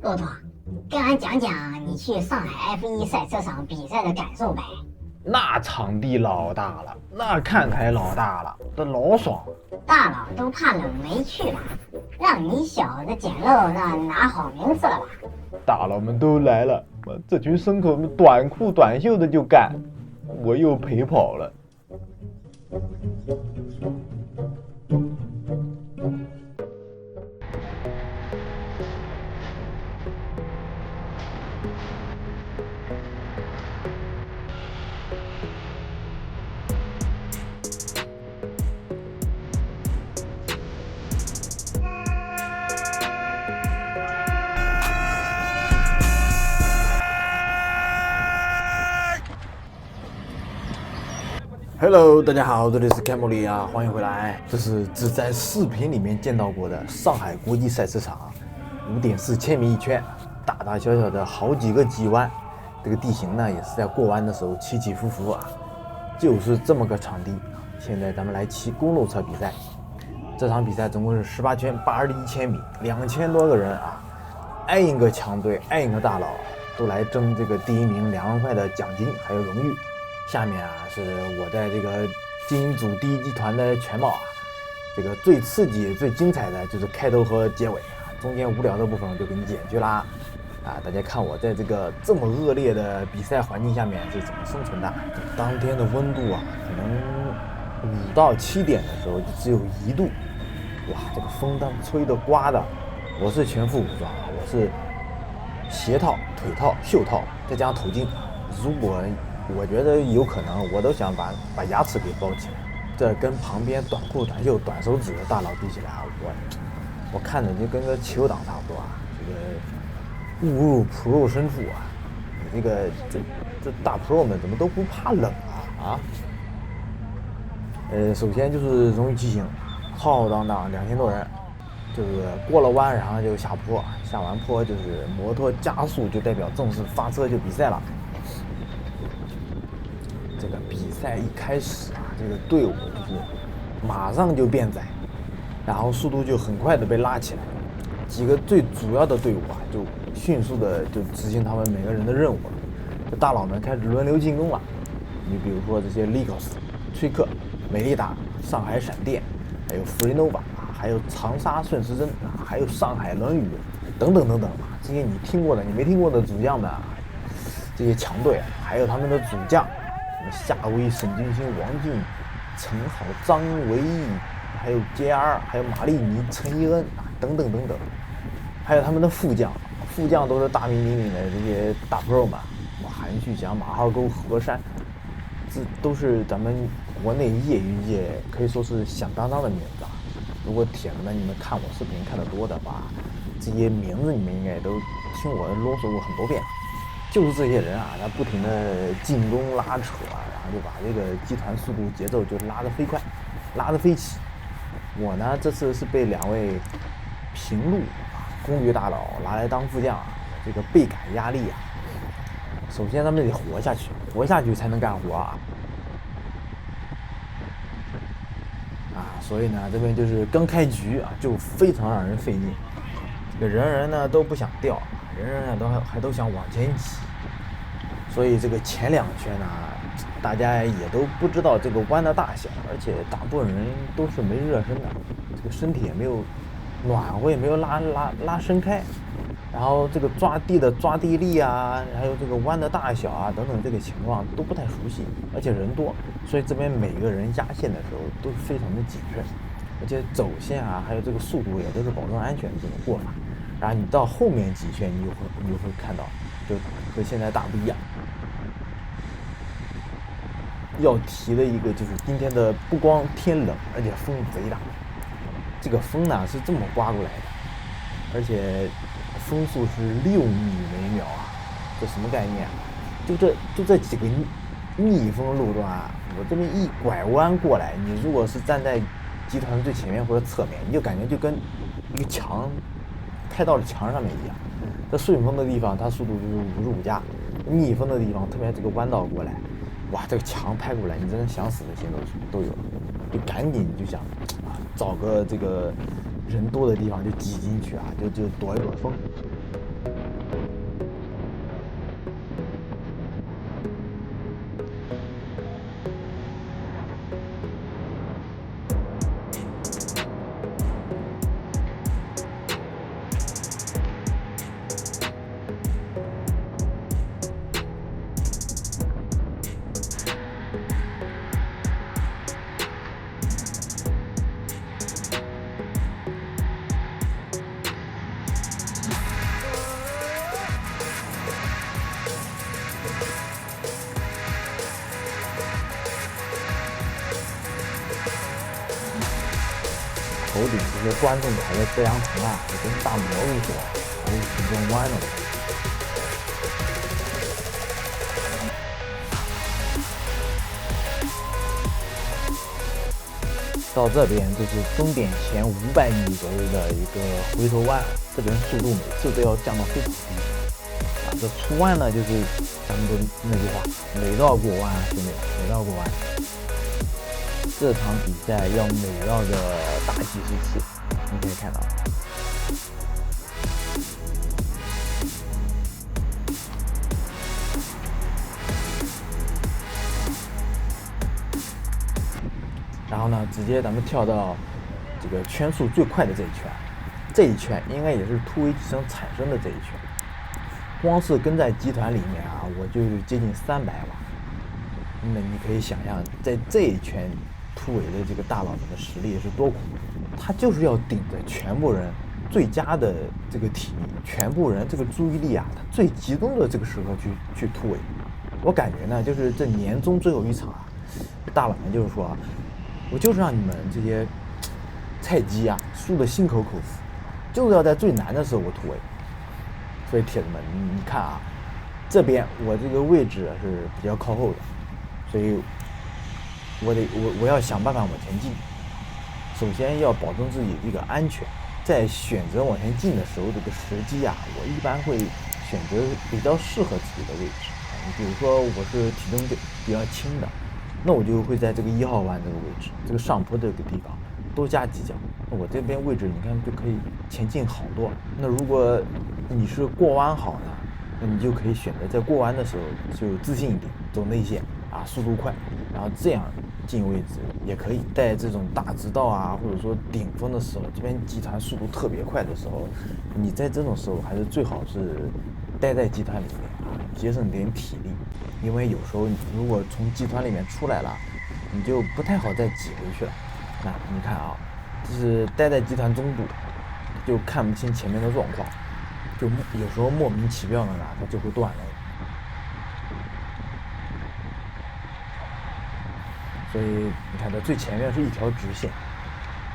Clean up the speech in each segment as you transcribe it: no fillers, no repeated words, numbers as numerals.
骆驼，跟俺讲讲你去上海 F1赛车场比赛的感受呗。那场地老大了，那看台老大了，这老爽了。大佬都怕冷没去了，让你小子捡漏那拿好名次了吧？大佬们都来了，这群牲口们短裤短袖的就干，我又陪跑了。Hello， 大家好，这里是开莫里啊，欢迎回来。这是只在视频里面见到过的上海国际赛车场，5.4千米一圈，大大小小的好几个急弯，这个地形呢也是在过弯的时候起起伏伏啊，就是这么个场地。现在咱们来骑公路车比赛，这场比赛总共是18圈81千米，2000多个人啊，挨一个强队，挨一个大佬，都来争这个第一名2万块的奖金还有荣誉。下面啊是我在这个精英组第一集团的全貌啊，这个最刺激最精彩的就是开头和结尾啊，中间无聊的部分我就给你剪去啦。啊，大家看我在这个这么恶劣的比赛环境下面是怎么生存的。当天的温度啊，可能5到7点的时候就只有1度，哇，这个风当吹的刮的。我是全副武装，我是鞋套、腿套、袖套，再加上头巾。如果我觉得有可能，我都想把牙齿给包起来。这跟旁边短裤短袖短手指的大佬比起来啊，我看着就跟个球党差不多啊。这个误入 Pro 深处啊，你这大 Pro 们怎么都不怕冷啊？首先就是荣誉骑行，浩荡荡2000多人，就是过了弯然后就下坡，下完坡就是摩托加速，就代表正式发车就比赛了。这个比赛一开始啊，这个队伍就是马上就变窄，然后速度就很快的被拉起来。几个最主要的队伍啊，就迅速的就执行他们每个人的任务了。这大佬们开始轮流进攻了。你比如说这些 Legos、崔克、美利达、上海闪电，还有 Freenova 还有长沙顺时针啊，还有上海轮宇等等等等啊，这些你听过的、你没听过的主将们啊，这些强队啊，还有他们的主将。夏威、沈君星、王俊、陈好、张维义，还有 JR， 还有马丽尼、陈一恩等等等等，还有他们的副将都是大名鼎鼎的这些大 pro 们，韩旭翔、马浩沟、何山，这都是咱们国内业余界可以说是响当当的名字啊。如果铁子们你们看我视频看得多的话，这些名字你们应该都听我啰嗦过很多遍。就是这些人啊，他不停的进攻拉扯啊，然后就把这个集团速度节奏就拉得飞快，拉得飞起。我呢这次是被2位平路啊公爵大佬拿来当副将啊，这个倍感压力啊。首先他们得活下去才能干活啊。所以呢这边就是刚开局啊，就非常让人费劲。这个人呢都不想掉。人呢都想往前挤，所以这个前2圈呢，大家也都不知道这个弯的大小，而且大部分人都是没热身的，这个身体也没有暖和，也没有拉伸开，然后这个抓地力啊，还有这个弯的大小啊等等这个情况都不太熟悉，而且人多，所以这边每个人压线的时候都是非常的谨慎，而且走线啊，还有这个速度也都是保证安全的这种过法。然后你到后面几圈，你就会看到，就和现在大不一样。要提的一个就是今天的不光天冷，而且风贼大。这个风呢是这么刮过来的，而且风速是6米每秒啊，这什么概念啊？就这几个逆风路段啊，我这边一拐弯过来，你如果是站在集团最前面或者侧面，你就感觉就跟一个墙。开到了墙上面一样，在顺风的地方它速度就是55加，逆风的地方特别这个弯道过来，哇，这个墙拍过来，你真的想死的心都有，就赶紧就想啊找个这个人多的地方就挤进去啊，就躲一躲风。这些观众踩的遮阳棚啊，就跟大蘑菇似的，还是挺弯的。到这边就是终点前500米左右的一个回头弯，这边速度每次都要降到非常低啊。这出弯呢，就是咱们的那句话，每绕过弯，兄弟，每绕过弯。这场比赛要每绕个大几十次，你可以看到。然后呢，直接咱们跳到这个圈速最快的这一圈，这一圈应该也是突围机身产生的这一圈。光是跟在集团里面啊，我就接近300瓦。那你可以想象，在这一圈突围的这个大佬们的实力是多恐怖。他就是要顶着全部人最佳的这个体力，全部人这个注意力啊，他最集中的这个时候去突围。我感觉呢，就是这年终最后一场啊，大佬们就是说啊，我就是让你们这些菜鸡啊输得心口口服，就是要在最难的时候我突围。所以铁子们，你看啊，这边我这个位置是比较靠后的，所以我要想办法往前进。首先要保证自己这个安全，在选择往前进的时候，这个时机啊，我一般会选择比较适合自己的位置。你比如说我是体重比较轻的，那我就会在这个1号弯这个位置，这个上坡这个地方多加几脚，我这边位置你看就可以前进好多。那如果你是过弯好呢，那你就可以选择在过弯的时候就自信一点，走内线啊，速度快，然后这样进位置也可以。在这种大直道啊，或者说顶峰的时候，这边集团速度特别快的时候，你在这种时候还是最好是待在集团里面啊，节省点体力，因为有时候你如果从集团里面出来了，你就不太好再挤回去了。那你看啊，就是待在集团中部，就看不清前面的状况，就有时候莫名其妙的呢，它就会断了。所以你看，它最前面是一条直线，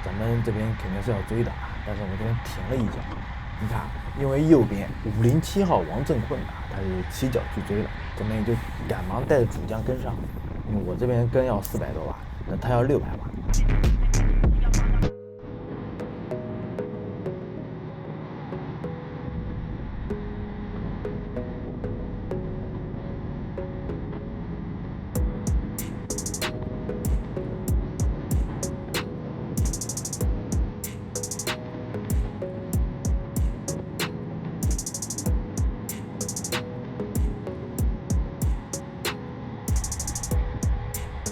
咱们这边肯定是要追的啊，但是我这边停了一脚。你看，因为右边507号王振坤啊，他是起脚去追了，这边就赶忙带着主将跟上。我这边跟要400多瓦，那他要600瓦。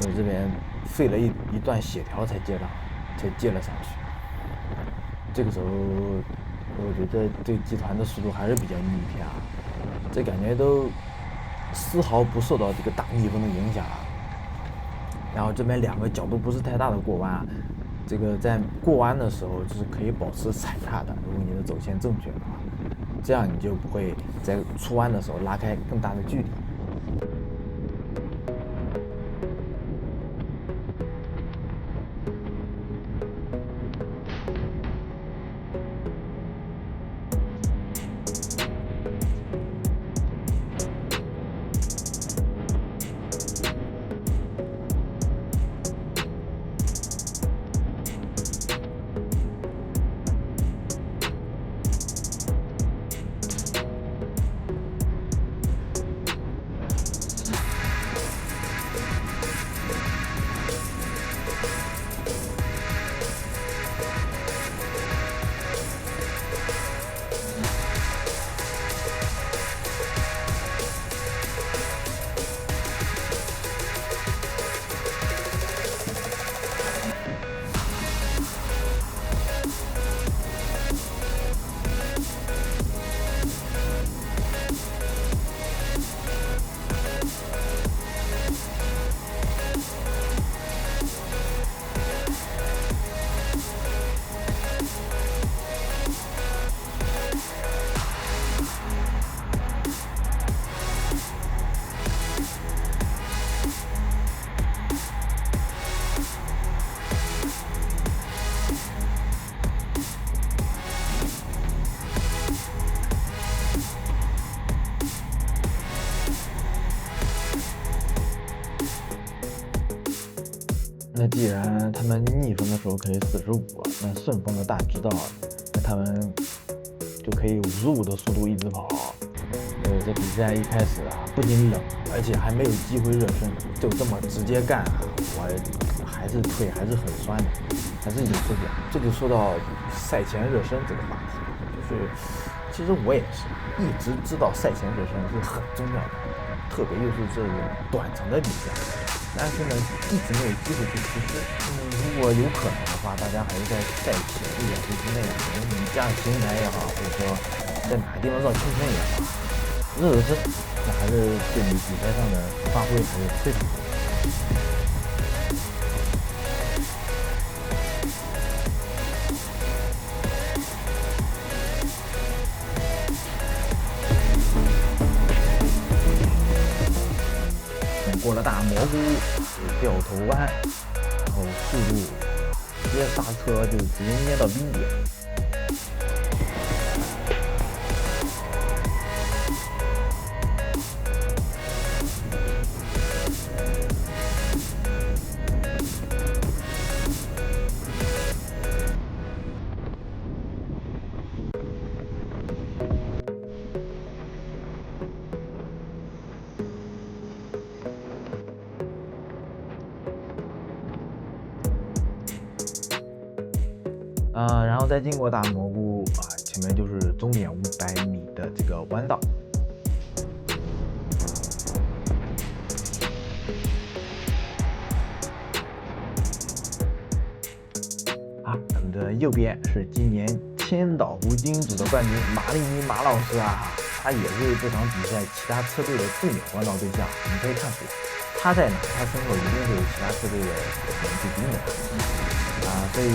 我这边费了一段血条才接了上去。这个时候，我觉得对集团的速度还是比较逆天啊，这感觉都丝毫不受到这个大逆风的影响啊。然后这边2个角度不是太大的过弯啊，这个在过弯的时候就是可以保持踩踏的，如果你的走线正确的话，这样你就不会在出弯的时候拉开更大的距离。既然他们逆风的时候可以45，那顺风的大家知道，那他们就可以55的速度一直跑。这比赛一开始啊，不仅冷，而且还没有机会热身，就这么直接干啊，我还是腿还是很酸的，还是有受不了。这就说到赛前热身这个话题，就是其实我也是一直知道赛前热身是很重要的，特别又是这种短程的比赛，但是呢一直没有机会去实施。如果有可能的话，大家还是在赛前1-2周之内啊，你加上平台也好，或者说在哪个地方绕圈圈也好，热身，那还是对你比赛上的发挥还是非常好的。过了大蘑菇，掉头弯，然后速度直接刹车就直接捏到冰点。然后再经过大蘑菇啊，前面就是终点500米的这个弯道。我们的右边是今年千岛湖金组的冠军马里尼马老师啊，他也是这场比赛其他车队的重点弯道对象。你可以看出，他在哪，他身后一定会有其他车队的人去盯着。所以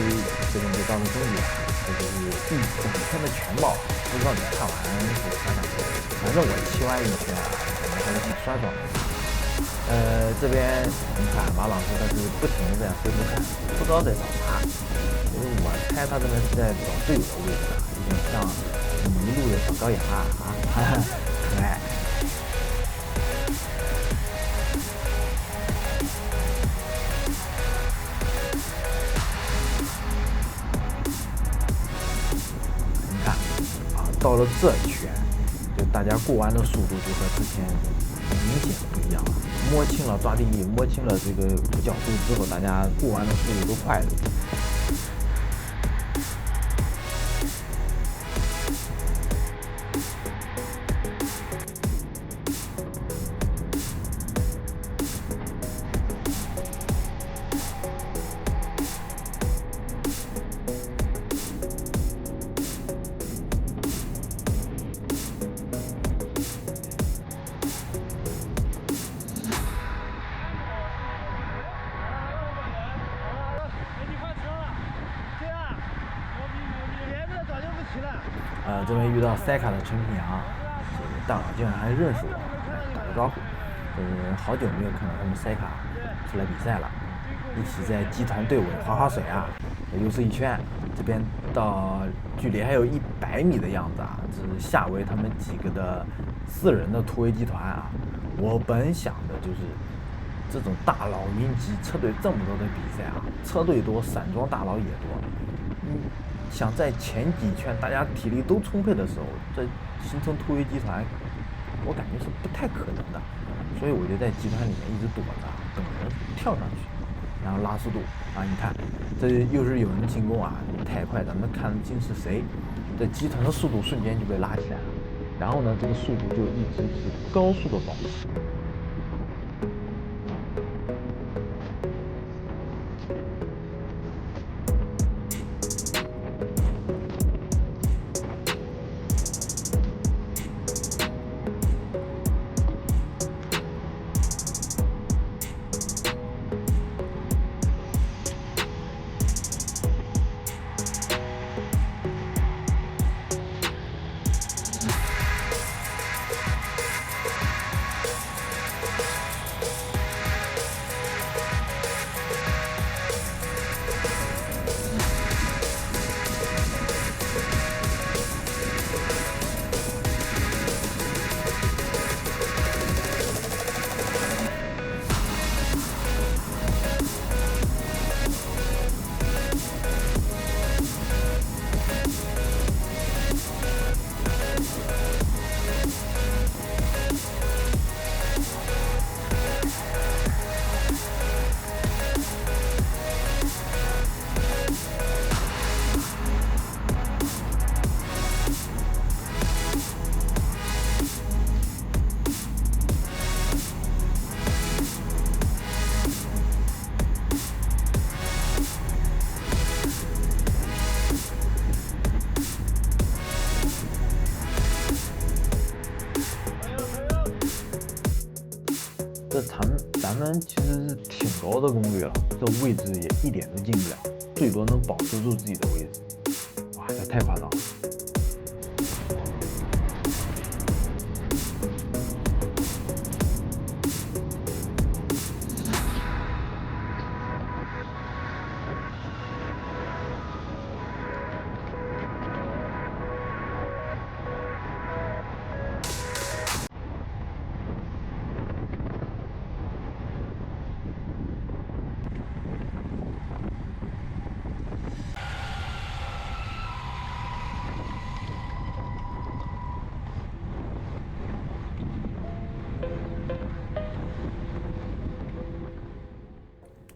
这边就到了终点，这就是整圈的全貌。不知道你看完是啥感受？反正我骑完一圈感觉还是挺酸爽的。这边你看马老师他是不停的在回头看，不知道在找啥。其实我猜他这边是在找队友的位置啊，有点像迷路的小羔羊啊，可爱。到了这圈，就大家过弯的速度就和之前明显不一样了。摸清了抓地力，摸清了这个角度之后，大家过弯的速度都快了。这边遇到塞卡的陈平阳，这个大佬竟然还认识我，打个招呼。好久没有看到他们塞卡出来比赛了，一起在集团队尾划水啊，又是一圈。这边到距离还有100米的样子啊，这是夏威他们几个的4人的突围集团啊。我本想的就是这种大佬云集，车队这么多的比赛啊，车队多，散装大佬也多。想在前几圈大家体力都充沛的时候，这形成突围集团，我感觉是不太可能的。所以我就在集团里面一直躲着，等人跳上去，然后拉速度啊！你看，这又是有人进攻啊，太快，咱们看不清是谁。这集团的速度瞬间就被拉起来了，然后呢，这个速度就一直是高速的保持。咱们其实是挺高的功率了，这位置也一点都进不了，最多能保持住自己的位置。哇，这太夸张了。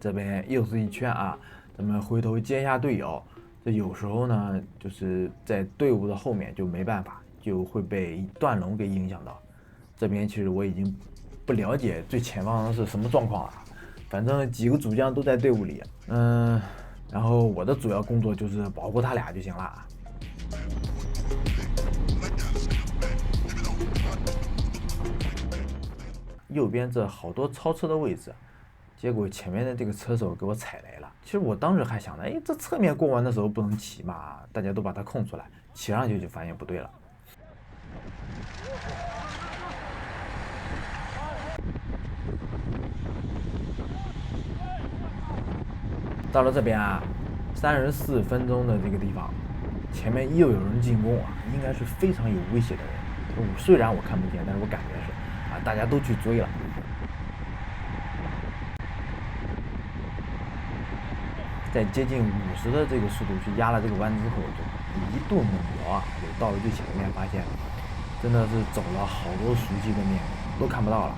这边又是一圈啊，咱们回头接一下队友。这有时候呢，就是在队伍的后面就没办法，就会被断龙给影响到。这边其实我已经不了解最前方是什么状况了，反正几个主将都在队伍里，然后我的主要工作就是保护他俩就行了。右边这好多超车的位置。结果前面的这个车手给我踩雷了。其实我当时还想着，这侧面过弯的时候不能骑嘛，大家都把它空出来，骑上去就发现不对了。到了这边啊，34分钟的这个地方，前面又有人进攻啊，应该是非常有威胁的人。虽然我看不见，但是我感觉是啊，大家都去追了。在接近50的这个速度去压了这个弯之后，就一顿猛摇啊，就到了最前面，发现真的是走了好多熟悉的面孔都看不到了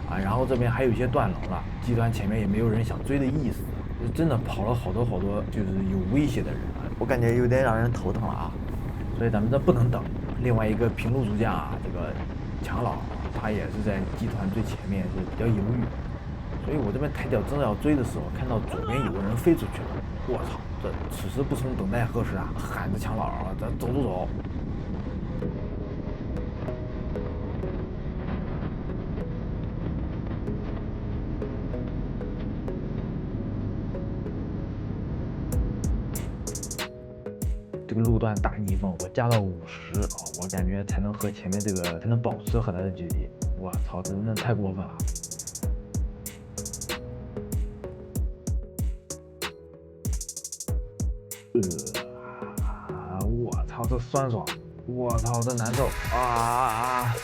啊。然后这边还有一些断龙了，集团前面也没有人想追的意思，就真的跑了好多就是有威胁的人啊，我感觉有点让人头疼了啊。所以咱们这不能等。另外一个平路主将啊，这个强老他也是在集团最前面是比较犹豫。所以我这边抬脚正要追的时候，看到左边有个人飞出去了，我操！这此时不从等待何时啊！喊着强老啊，咱走。这个路段大逆风，我加到50啊，我感觉才能和前面这个才能保持和他的距离。我操，这真的太过分了！我操，这酸爽！我操，这难受啊！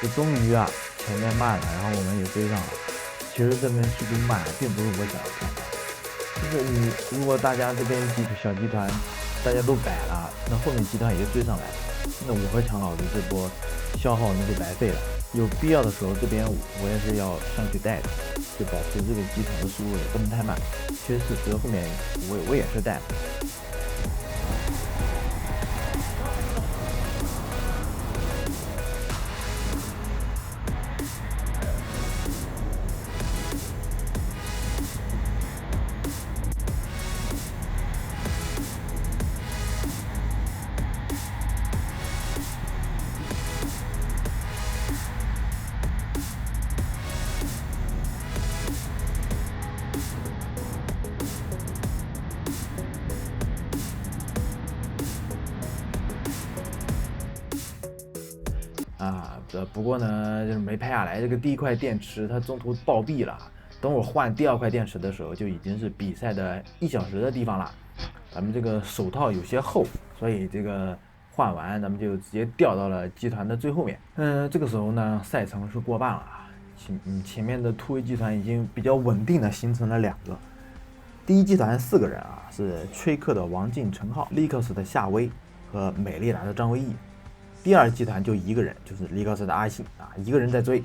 这终于啊，前面慢了，然后我们也追上了。其实这边速度慢，并不是我想要看到。就是如果大家这边小集团大家都摆了，那后面集团也就追上来了，那我和强老的这波消耗那就白费了。有必要的时候，这边我也是要上去带的，就保持这个集团的速度也不能太慢。其实事实后面我也是带的。不过呢，就是没拍下来。这个第一块电池它中途暴毙了，等会儿换第2块电池的时候，就已经是比赛的1小时的地方了。咱们这个手套有些厚，所以这个换完咱们就直接掉到了集团的最后面。这个时候呢，赛程是过半了，前面的突围集团已经比较稳定的形成了2个。第一集团4个人啊，是崔克的王进、陈浩、利克斯的夏威和美利达的张威毅。第2集团就1个人，就是利克斯的阿信啊，1个人在追，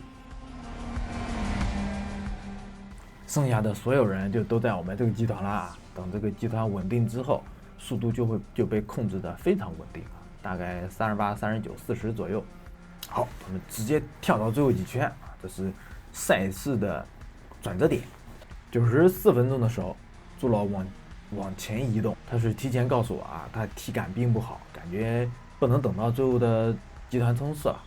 剩下的所有人就都在我们这个集团啦。等这个集团稳定之后，速度就被控制的非常稳定，大概38、39、40左右。好，我们直接跳到最后几圈啊，这是赛事的转折点。94分钟的时候，朱老往往前移动。他是提前告诉我啊，他体感并不好，感觉不能等到最后的集团冲刺了。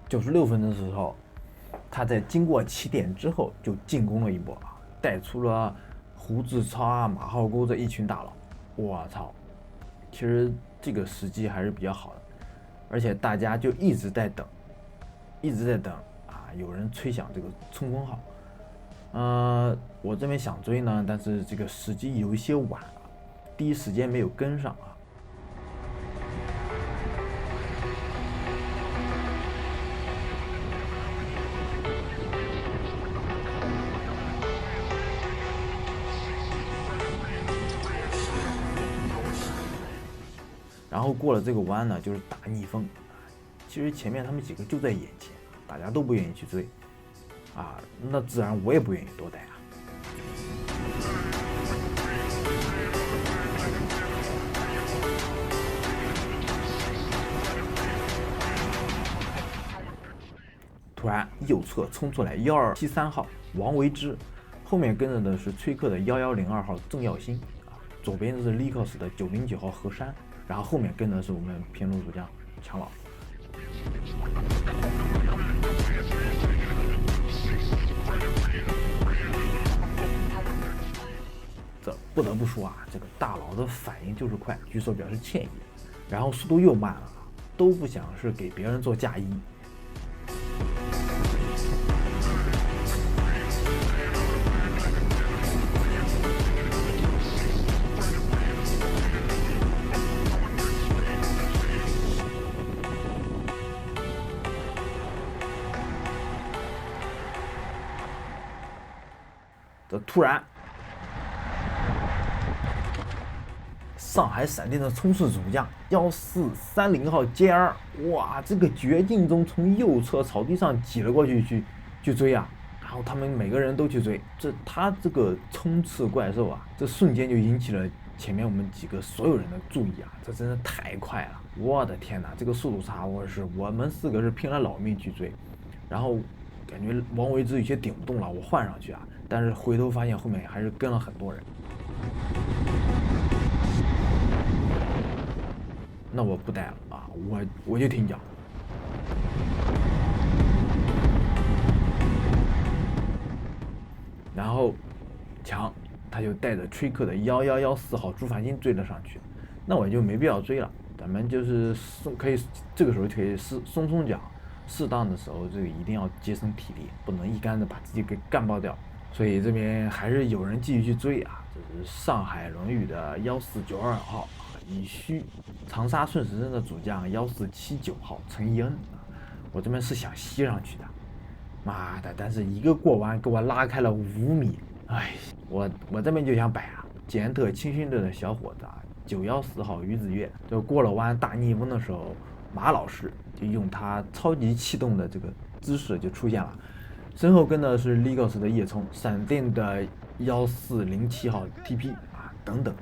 96分的时候，他在经过起点之后就进攻了一波啊，带出了胡志超啊、马浩沟这一群大佬。我操，其实这个时机还是比较好的，而且大家就一直在等啊，有人吹响这个冲锋号。我这边想追呢，但是这个时机有一些晚了，第一时间没有跟上啊。然后过了这个弯呢，就是大逆风。其实前面他们几个就在眼前，大家都不愿意去追，啊，那自然我也不愿意多待啊。突然右侧冲出来1273号王维之，后面跟着的是崔克的1102号郑耀新啊，左边是 Lycos 的909号何山。然后后面跟的是我们平路主将强老。这不得不说啊，这个大佬的反应就是快，举手表示歉意，然后速度又慢了，都不想是给别人做嫁衣。这突然，上海闪电的冲刺主将1430号 JR， 哇，这个绝境中从右侧草地上挤了过去去追啊，然后他们每个人都去追，他这个冲刺怪兽啊，这瞬间就引起了前面我们几个所有人的注意啊，这真的太快了，我的天哪，这个速度差，我们4个是拼了老命去追，然后感觉王维之有些顶不动了，我换上去啊，但是回头发现后面还是跟了很多人。那我不待了啊，我就停脚。然后强他就带着崔克的1114号朱法金追了上去，那我就没必要追了，咱们就是可以这个时候可以松脚，适当的时候这个一定要节省体力，不能一竿子把自己给干爆掉。所以这边还是有人继续去追啊，这是上海荣誉的1492号乙戌，长沙顺时针的主将1479号陈一恩，我这边是想吸上去的，妈的，但是一个过弯给我拉开了5米，哎，我这边就想摆啊，捷安特青训队的小伙子啊，914号于子越，就过了弯大逆风的时候，马老师就用他超级气动的这个姿势就出现了，身后跟的是 Lycos 的叶冲，闪电的1407号 TP 啊等等，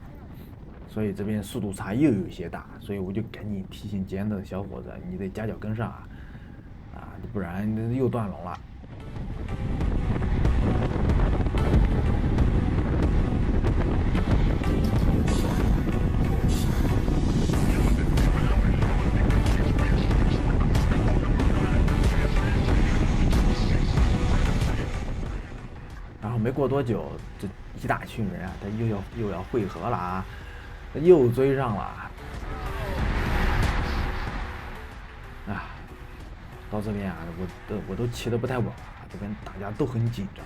所以这边速度差又有些大，所以我就赶紧提醒捷安特的小伙子，你得夹脚跟上啊，不然又断龙了。然后没过多久，这一大群人啊，他又要汇合了啊，又追上了啊！到这边啊，我都骑得不太稳了，这边大家都很紧张。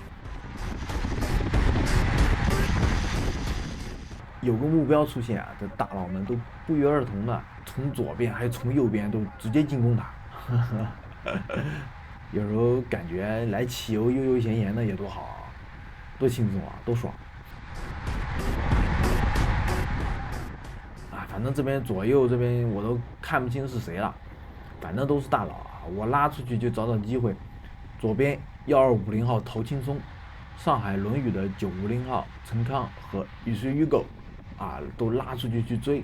有个目标出现啊，这大佬们都不约而同的从左边还有从右边都直接进攻他。有时候感觉来汽油悠悠闲闲的也多好啊，多轻松啊，多爽啊！反正这边左右这边我都看不清是谁了，反正都是大佬啊，我拉出去就找机会。左边1250号陶青松，上海伦语的950号陈康和雨水鱼狗都拉出去追。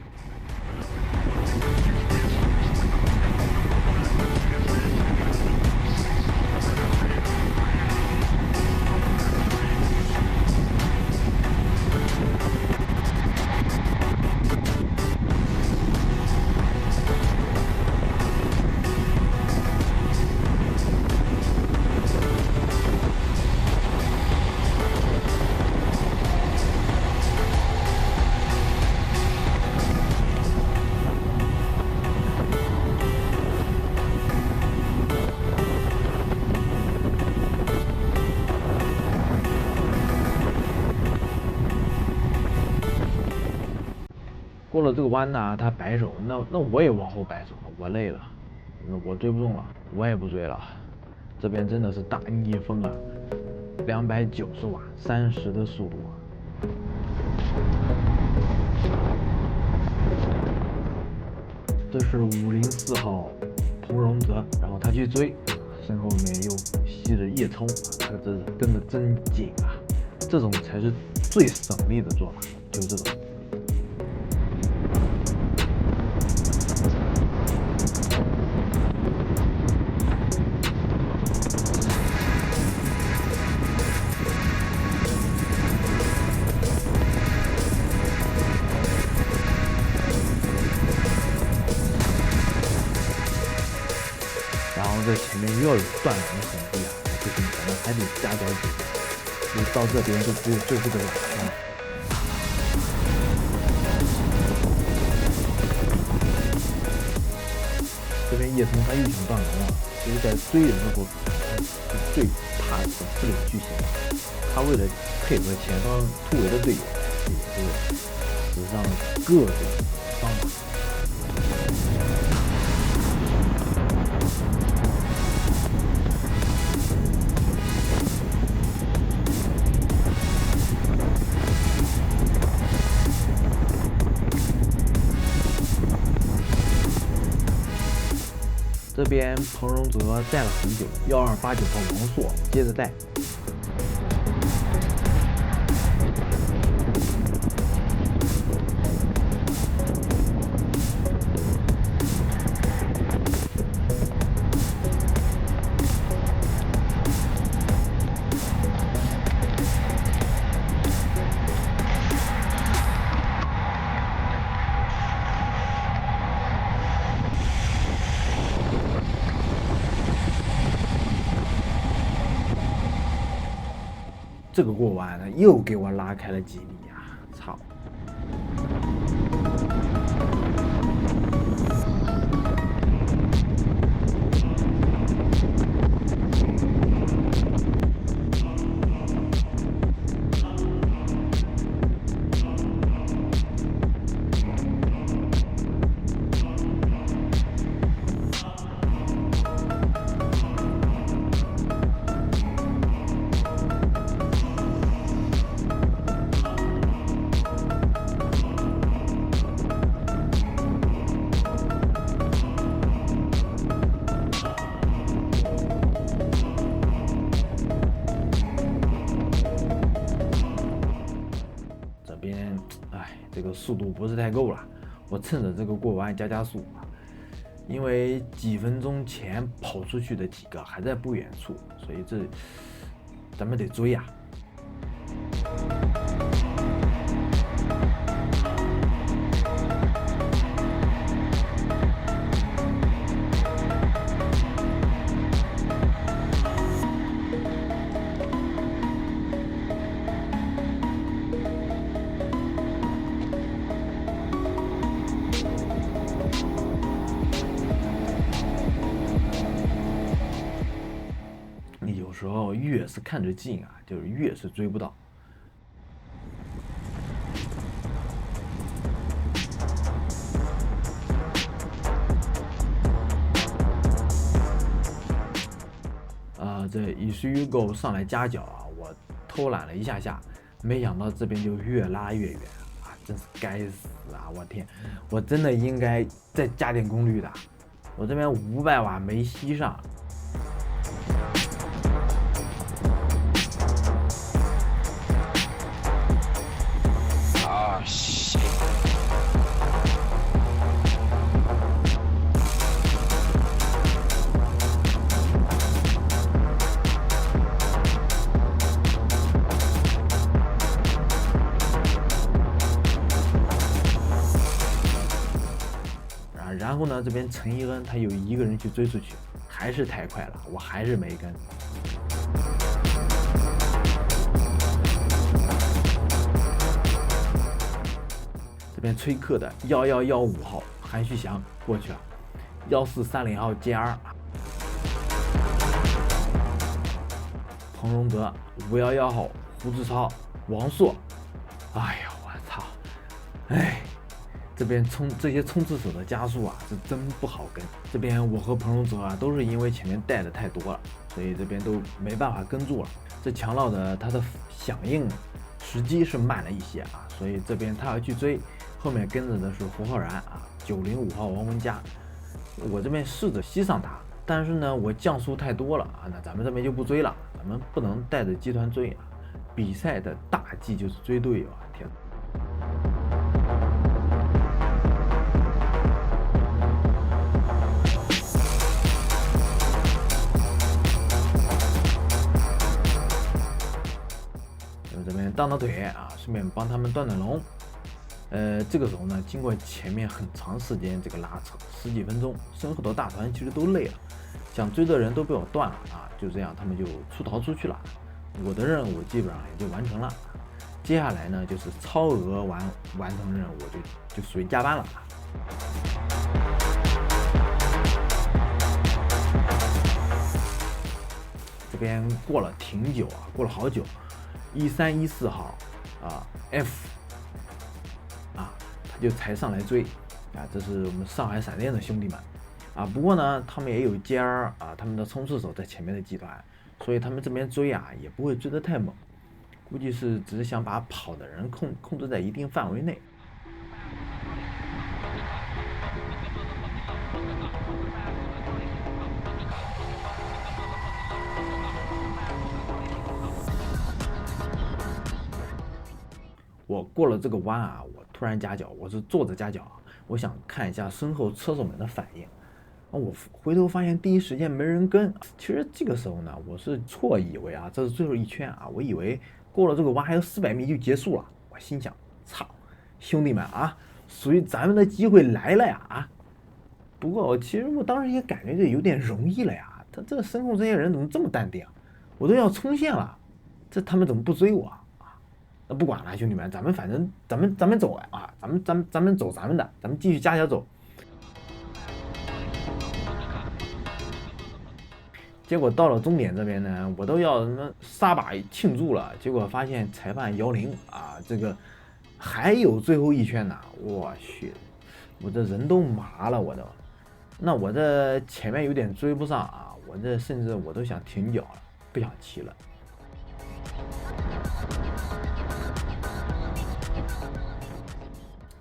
过了这个弯呢，他摆手，那我也往后摆手，我累了，我追不动了，我也不追了。这边真的是大逆风啊，290瓦，30的速度啊。这是504号彭荣泽，然后他去追，身后面又吸着叶冲，他这跟得真紧啊，这种才是最省力的做法，就是这种。然后这前面又有断缆的痕迹啊，不行，咱们还得加点紧，就到这边就只有最后的缆了。这边叶冲他又想断缆了，其实在追人的过程中，他最怕的是这种剧情，他为了配合前方突围的队友，也是使上各种方法。这边彭荣泽带了很久，1289号王硕接着带。这个过弯呢，又给我拉开了几米啊！操！这个速度不是太够了，我趁着这个过弯加速啊，因为几分钟前跑出去的几个还在不远处，所以这咱们得追啊。有时候越是看着近啊，就是越是追不到。这以须鱼狗上来夹角啊，我偷懒了一下下，没想到这边就越拉越远啊，真是该死啊！我天，我真的应该再加点功率的，我这边500瓦没吸上。然后呢，这边陈一恩他有一个人去追出去，还是太快了，我还是没跟。这边崔克的1115号韩旭翔过去了，1430号 JR， 彭荣泽511号胡志超王硕，哎呀我操，哎。这边这些冲刺手的加速啊，是真不好跟。这边我和彭荣泽啊，都是因为前面带的太多了，所以这边都没办法跟住了。这强盗的他的响应时机是慢了一些啊，所以这边他要去追，后面跟着的是胡浩然啊，905号王文佳。我这边试着吸上他，但是呢，我降速太多了啊，那咱们这边就不追了，咱们不能带着集团追啊。比赛的大忌就是追队友啊，天。这边荡荡腿啊，顺便帮他们断断龙。这个时候呢，经过前面很长时间这个拉扯，10几分钟，身后的大团其实都累了，想追的人都被我断了啊，就这样他们就逃出去了。我的任务基本上也就完成了。接下来呢，就是超额完成任务，就属于加班了。这边过了挺久啊，过了好久。1314号F 啊，他就才上来追啊，这是我们上海闪电的兄弟们啊。不过呢，他们也有JR啊，他们的冲刺手在前面的集团，所以他们这边追啊也不会追得太猛，估计是只是想把跑的人控制在一定范围内。我过了这个弯啊，我突然夹脚，我是坐着夹脚，我想看一下身后车手们的反应。我回头发现第一时间没人跟。其实这个时候呢，我是错以为啊，这是最后一圈啊，我以为过了这个弯还有400米就结束了。我心想，操，兄弟们啊，属于咱们的机会来了呀啊！不过其实我当时也感觉这有点容易了呀，他这身后这些人怎么这么淡定啊？我都要冲线了，他们怎么不追我啊？那不管了，兄弟们，咱们反正咱们走啊，咱们走咱们的，咱们继续加脚走。结果到了终点这边呢，我都要什么杀把庆祝了，结果发现裁判摇铃啊，这个还有最后一圈呢，我去，我这人都麻了，我都。那我这前面有点追不上啊，我这甚至我都想停脚了，不想骑了。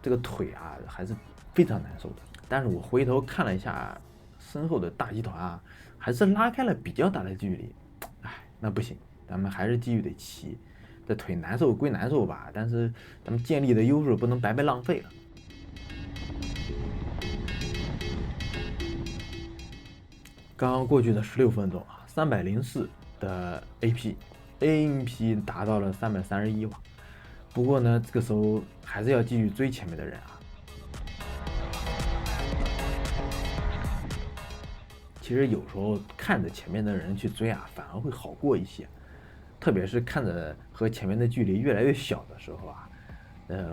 这个腿啊还是非常难受的，但是我回头看了一下身后的大集团啊，还是拉开了比较大的距离。哎，那不行，咱们还是继续得骑。这腿难受归难受吧，但是咱们建立的优势不能白白浪费了。刚刚过去的16分钟啊，304的 AMP 达到了331瓦。不过呢，这个时候还是要继续追前面的人啊。其实有时候看着前面的人去追啊，反而会好过一些。特别是看着和前面的距离越来越小的时候啊，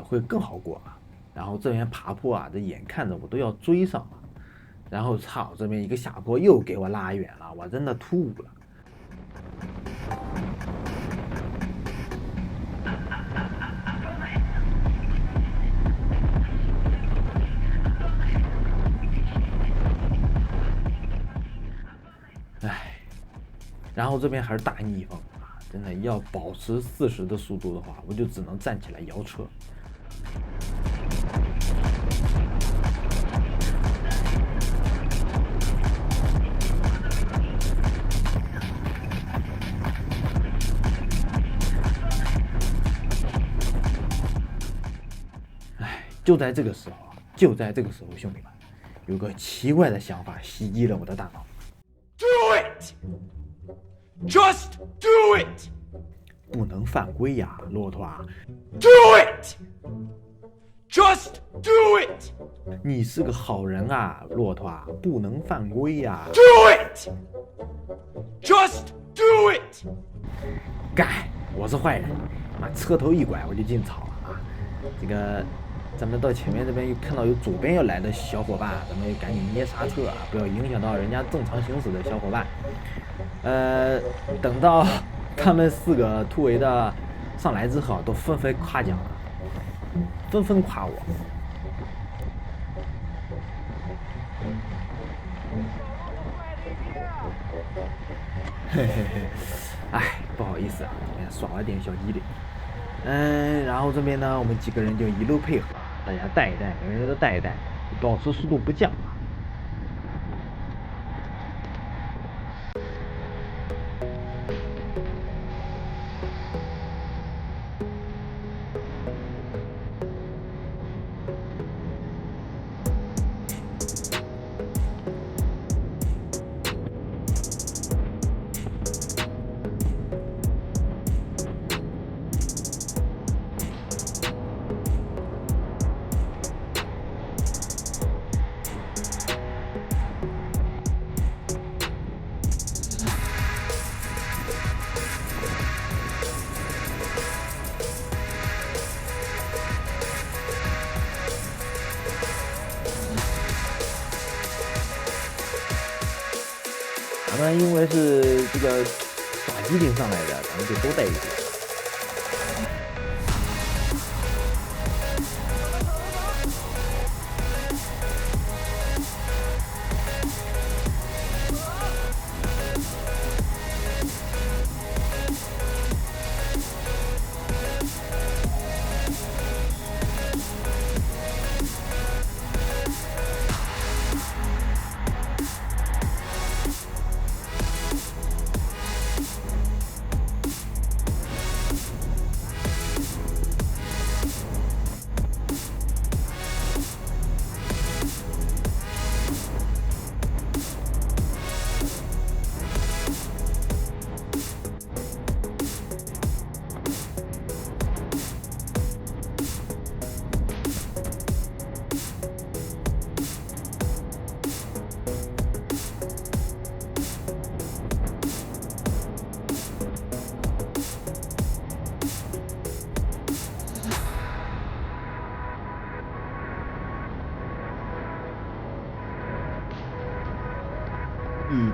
会更好过啊。然后这边爬坡啊，这眼看着我都要追上了，然后操，这边一个下坡又给我拉远了，我真的吐了。然后这边还是大逆风啊！真的要保持40的速度的话，我就只能站起来摇车。就在这个时候，兄弟们，有个奇怪的想法袭击了我的大脑。Do it! Just do it! 不能犯规呀，骆驼啊 ！Do it! Just do it! 你是个好人啊，骆驼啊，不能犯规呀。Do it! Just do it! 该，我是坏人，妈车头一拐我就进草了啊。这个，咱们到前面这边又看到有左边要来的小伙伴，咱们赶紧捏刹车啊，不要影响到人家正常行驶的小伙伴。等到他们4个突围的上来之后，都纷纷夸奖了，纷纷夸我。嘿嘿嘿，哎，不好意思啊，耍了点小机灵。然后这边呢，我们几个人就一路配合，大家带一带，每个人都带一带，保持速度不降啊。咱们因为是这个耍机灵上来的，咱们就多带一点。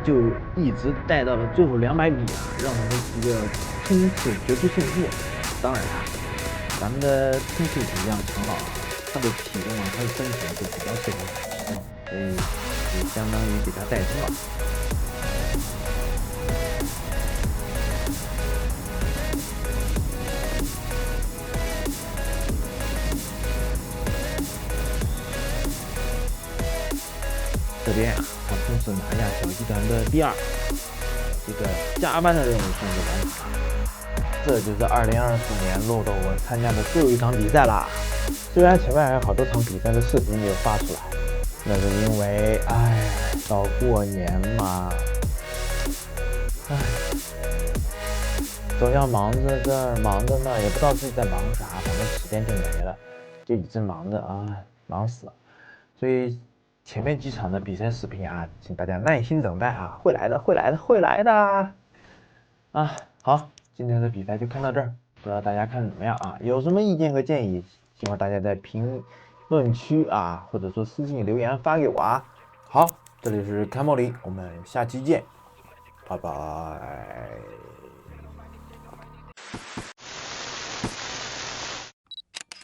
就一直带到了最后200米啊，让我们这个冲刺决出胜负。当然啊，咱们的冲刺体量强老啊，他的体重啊，他的身体就比较适合马匹，所以也相当于给他带通了。这边啊，他冲刺拿下小集团的第2，这个加班的任务算是完成了。这就是2024年骆驼我参加的最后一场比赛啦。虽然前面还有好多场比赛的视频没有发出来，那是因为到过年嘛，总要忙着这儿忙着那儿，也不知道自己在忙啥，反正时间就没了，就一直忙着忙死了。所以前面几场的比赛视频啊，请大家耐心等待啊，会来的，会来的，会来的啊！好，今天的比赛就看到这儿，不知道大家看怎么样啊？有什么意见和建议，希望大家在评论区啊，或者说私信留言发给我啊。好，这里是开莫林，我们下期见，拜拜。